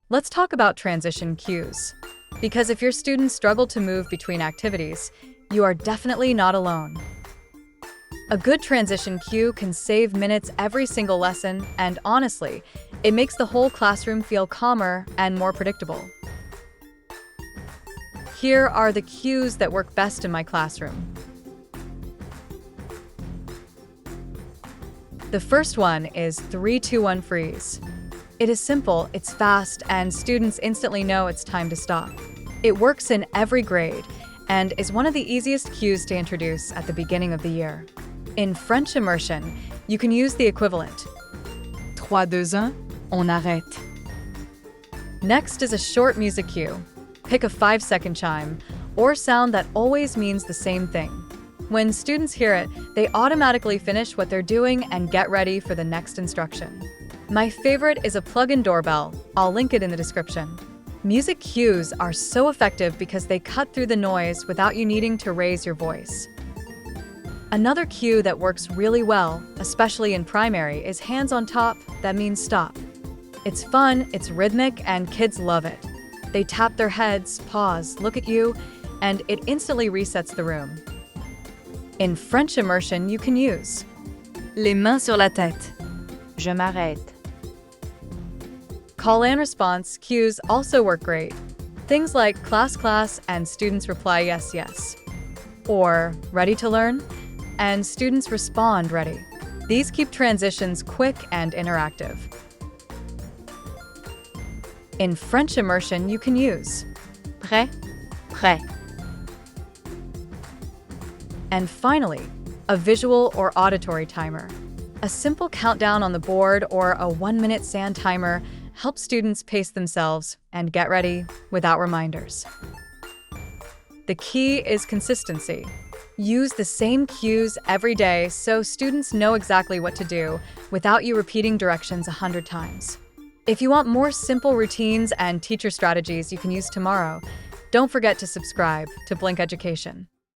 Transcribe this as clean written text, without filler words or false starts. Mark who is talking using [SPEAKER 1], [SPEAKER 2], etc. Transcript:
[SPEAKER 1] Let's talk about transition cues. Because if your students struggle to move between activities, you are definitely not alone. A good transition cue can save minutes every single lesson, and honestly, it makes the whole classroom feel calmer and more predictable. Here are the cues that work best in my classroom. The first one is 3-2-1 freeze. It is simple, it's fast, and students instantly know it's time to stop. It works in every grade and is one of the easiest cues to introduce at the beginning of the year. In French Immersion, you can use the equivalent. Trois-deux-un, on arrête. Next is a short music cue. Pick a 5-second chime or sound that always means the same thing. When students hear it, they automatically finish what they're doing and get ready for the next instruction. My favorite is a plug-in doorbell. I'll link it in the description. Music cues are so effective because they cut through the noise without you needing to raise your voice. Another cue that works really well, especially in primary, is hands on top. That means stop. It's fun, it's rhythmic, and kids love it. They tap their heads, pause, look at you, and it instantly resets the room. In French Immersion, you can use les mains sur la tête. Je m'arrête. Call and response cues also work great. Things like class and students reply yes, yes. Or ready to learn and students respond ready. These keep transitions quick and interactive. In French Immersion, you can use prêt, prêt. And finally, a visual or auditory timer. A simple countdown on the board or a 1-minute sand timer helps students pace themselves and get ready without reminders. The key is consistency. Use the same cues every day so students know exactly what to do without you repeating directions 100 times. If you want more simple routines and teacher strategies you can use tomorrow, don't forget to subscribe to Blink Education.